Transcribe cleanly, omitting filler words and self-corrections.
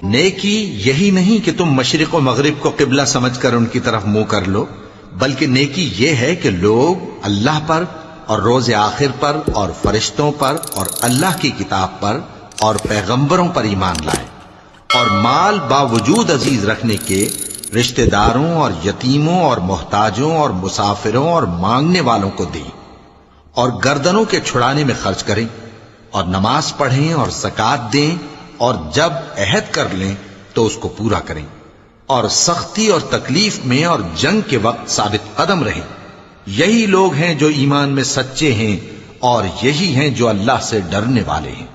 نیکی یہی نہیں کہ تم مشرق و مغرب کو قبلہ سمجھ کر ان کی طرف منہ کر لو، بلکہ نیکی یہ ہے کہ لوگ اللہ پر اور روز آخر پر اور فرشتوں پر اور اللہ کی کتاب پر اور پیغمبروں پر ایمان لائیں، اور مال باوجود عزیز رکھنے کے رشتہ داروں اور یتیموں اور محتاجوں اور مسافروں اور مانگنے والوں کو دیں، اور گردنوں کے چھڑانے میں خرچ کریں، اور نماز پڑھیں اور زکوٰۃ دیں، اور جب عہد کر لیں تو اس کو پورا کریں، اور سختی اور تکلیف میں اور جنگ کے وقت ثابت قدم رہیں۔ یہی لوگ ہیں جو ایمان میں سچے ہیں، اور یہی ہیں جو اللہ سے ڈرنے والے ہیں۔